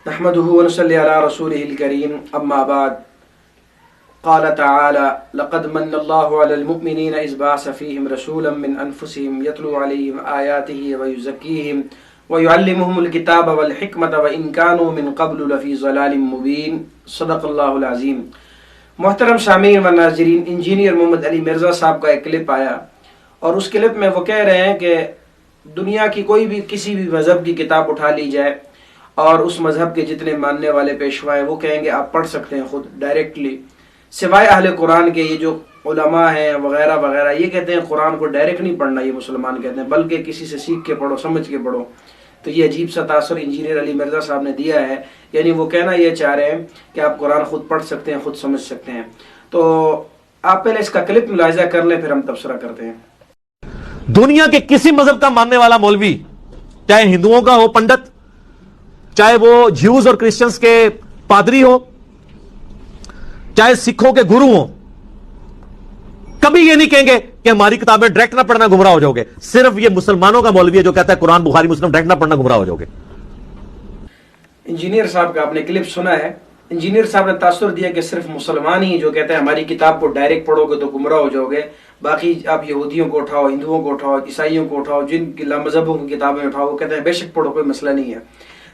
نحمده ونصلي على رسوله الكريم اما بعد قال تعالى لقد من الله على المؤمنين اذ بعث فيهم رسولا من انفسهم يتلو عليهم آياته ويزكيهم ويعلمهم الكتاب والحكمة وإن كانوا من قبل لفي ضلال مبين صدق اللہ العظیم۔ محترم سامعین و ناظرین، انجینئر محمد علی مرزا صاحب کا ایک کلپ آیا اور اس کلپ میں وہ کہہ رہے ہیں کہ دنیا کی کوئی بھی کسی بھی مذہب کی کتاب اٹھا لی جائے اور اس مذہب کے جتنے ماننے والے پیشوا ہیں وہ کہیں گے آپ پڑھ سکتے ہیں خود ڈائریکٹلی، سوائے اہل قرآن کے یہ جو علماء ہیں وغیرہ وغیرہ، یہ کہتے ہیں قرآن کو ڈائریکٹ نہیں پڑھنا، یہ مسلمان کہتے ہیں، بلکہ کسی سے سیکھ کے پڑھو، سمجھ کے پڑھو۔ تو یہ عجیب سا تاثر انجینئر علی مرزا صاحب نے دیا ہے، یعنی وہ کہنا یہ چاہ رہے ہیں کہ آپ قرآن خود پڑھ سکتے ہیں، خود سمجھ سکتے ہیں۔ تو آپ پہلے اس کا کلپ ملاحظہ کر لیں، پھر ہم تبصرہ کرتے ہیں۔ دنیا کے کسی مذہب کا ماننے والا مولوی، چاہے ہندوؤں کا ہو پنڈت، چاہے وہ جیوز اور کرسچنز کے پادری ہو، چاہے سکھوں کے گرو ہوں، کبھی یہ نہیں کہیں گے کہ ہماری کتابیں ڈائریکٹ نہ پڑھنا گمراہ ہو جاؤ گے۔ صرف یہ مسلمانوں کا مولوی ہے جو کہتا ہے قرآن بخاری مسلم ڈائریکٹ نہ پڑھنا گمراہ ہو جاؤ گے۔ انجینئر صاحب کا آپ نے کلپ سنا ہے، انجینئر صاحب نے تاثر دیا کہ صرف مسلمان ہی جو کہتے ہیں ہماری کتاب کو ڈائریکٹ پڑھو گے تو گمراہ ہو جاؤ گے، باقی آپ یہودیوں کو اٹھاؤ، ہندوؤں کو اٹھاؤ، عیسائیوں کو اٹھاؤ، جن کی مذہبوں کی کتابیں اٹھاؤ، وہ کہتے ہیں بے شک پڑھو، کوئی مسئلہ نہیں ہے،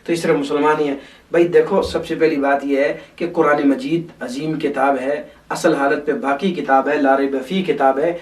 تو اس طرح مسلمان ہی ہیں۔ بھائی دیکھو، سب سے پہلی بات یہ ہے کہ قرآن مجید عظیم کتاب ہے، اصل حالت پہ باقی کتاب ہے، لا ریب فیہ کتاب ہے۔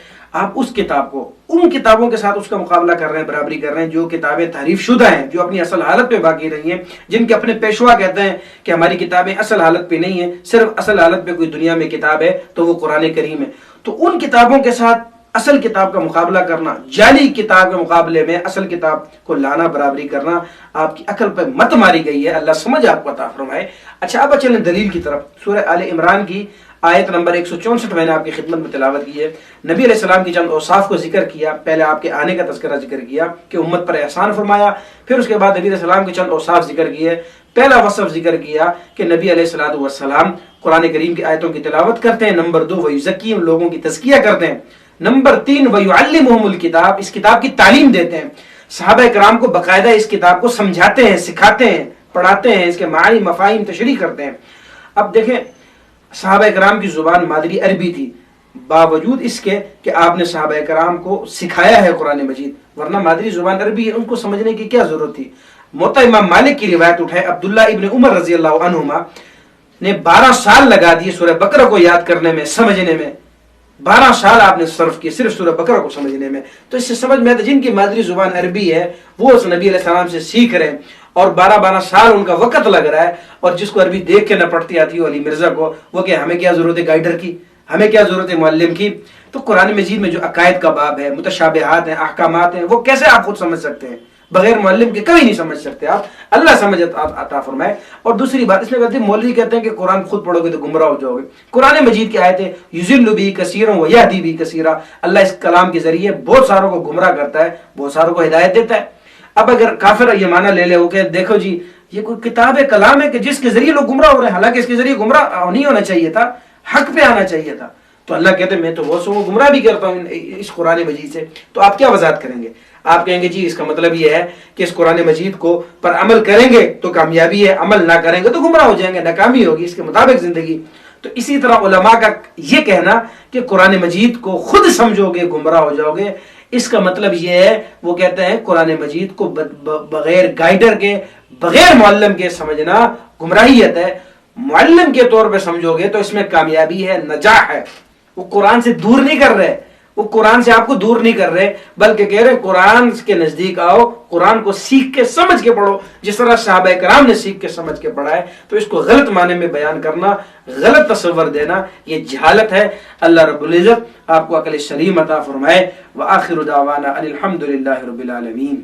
آپ اس کتاب کو ان کتابوں کے ساتھ اس کا مقابلہ کر رہے ہیں، برابری کر رہے ہیں جو کتابیں تحریف شدہ ہیں، جو اپنی اصل حالت پہ باقی رہی ہیں، جن کے اپنے پیشوا کہتے ہیں کہ ہماری کتابیں اصل حالت پہ نہیں ہیں، صرف اصل حالت پہ کوئی دنیا میں کتاب ہے تو وہ قرآن کریم ہے۔ تو ان کتابوں کے ساتھ اصل کتاب کا مقابلہ کرنا، جعلی کتاب کے مقابلے میں اصل کتاب کو لانا، برابری کرنا، آپ کی عقل پہ مت ماری گئی ہے، اللہ سمجھ آپ کو عطا فرمائے۔ اچھا اب چلیں دلیل کی طرف۔ سورہ آل عمران کی آیت نمبر 164 میں نے آپ کی خدمت میں تلاوت کی ہے۔ نبی علیہ السلام کی چند اوصاف کو ذکر کیا، پہلے آپ کے آنے کا تذکرہ ذکر کیا کہ امت پر احسان فرمایا، پھر اس کے بعد نبی علیہ السلام کے چند اوصاف ذکر کیے۔ پہلا وصف ذکر کیا کہ نبی علیہ السلام قرآن کریم کی آیتوں کی تلاوت کرتے ہیں، نمبر 2 وَيُزَكِّيهِمْ لوگوں کی تزکیہ کرتے ہیں، نمبر 3 وَيُعَلِّمُهُمُ الْكِتَابَ اس کتاب کی تعلیم دیتے ہیں، صحابہ کرام کو باقاعدہ اس کتاب کو سمجھاتے ہیں، سکھاتے ہیں، پڑھاتے ہیں، اس کے معنی مفاہیم تشریح کرتے ہیں۔ اب دیکھیں، صحابہ کرام کی زبان مادری عربی تھی، باوجود اس کے کہ آپ نے صحابہ کرام کو سکھایا ہے قرآن مجید، ورنہ مادری زبان عربی ہے، ان کو سمجھنے کی کیا ضرورت تھی۔ موطا امام مالک کی روایت اٹھائے، عبداللہ ابن عمر رضی اللہ عنہما نے 12 سال لگا دیے سورہ بقرہ کو یاد کرنے میں، سمجھنے میں، 12 سال آپ نے صرف کیے صرف سورہ بقرہ کو سمجھنے میں۔ تو اس سے سمجھ میں آتا ہے جن کی مادری زبان عربی ہے وہ اس نبی علیہ السلام سے سیکھ رہے ہیں اور 12 سال ان کا وقت لگ رہا ہے، اور جس کو عربی دیکھ کے نہ پڑھتی آتی ہو علی مرزا کو، وہ کہ ہمیں کیا ضرورت ہے گائیڈر کی، ہمیں کیا ضرورت ہے معلم کی۔ تو قرآن مجید میں جو عقائد کا باب ہے، متشابہات ہیں، احکامات ہیں، وہ کیسے آپ خود سمجھ سکتے ہیں؟ بغیر معلم کے کبھی نہیں سمجھ سکتے آپ، اللہ سمجھ عطا فرمائے۔ اور دوسری بات اس میں کہتے ہیں مولوی کہتے ہیں کہ قرآن خود پڑھو گے تو گمراہ ہو جاؤ گے۔ قرآن مجید کی آیت ہے یضل بہ کثیرا ویہدی بہ کثیرا، اللہ اس کلام کے ذریعے بہت ساروں کو گمراہ کرتا ہے، بہت ساروں کو ہدایت دیتا ہے۔ اب اگر کافر یہ معنی لے لے وہ کہ دیکھو جی یہ کوئی کتاب کلام ہے کہ جس کے ذریعے لوگ گمراہ ہو رہے ہیں، حالانکہ اس کے ذریعے گمراہ نہیں ہونا چاہیے تھا، حق پہ آنا چاہیے تھا، تو اللہ کہتے ہیں میں تو بہت سو کو گمراہ بھی کرتا ہوں اس قرآن مجید سے۔ تو آپ کیا وضاحت کریں گے؟ آپ کہیں گے جی اس کا مطلب یہ ہے کہ اس قرآن مجید کو پر عمل کریں گے تو کامیابی ہے، عمل نہ کریں گے تو گمراہ ہو جائیں گے، ناکامی ہوگی، اس کے مطابق زندگی۔ تو اسی طرح علماء کا یہ کہنا کہ قرآن مجید کو خود سمجھو گے گمراہ ہو جاؤ گے، اس کا مطلب یہ ہے، وہ کہتے ہیں قرآن مجید کو بغیر گائیڈر کے، بغیر معلم کے سمجھنا گمراہیت ہے، معلم کے طور پہ سمجھو گے تو اس میں کامیابی ہے، نجاح ہے۔ وہ قرآن سے دور نہیں کر رہے، وہ قرآن سے آپ کو دور نہیں کر رہے، بلکہ کہہ رہے قرآن کے نزدیک آؤ، قرآن کو سیکھ کے سمجھ کے پڑھو، جس طرح صحابہ کرام نے سیکھ کے سمجھ کے پڑھا ہے۔ تو اس کو غلط معنی میں بیان کرنا، غلط تصور دینا، یہ جہالت ہے۔ اللہ رب العزت آپ کو عقل سلیم عطا فرمائے۔ وآخر دعوانا ان الحمد للہ رب العالمین۔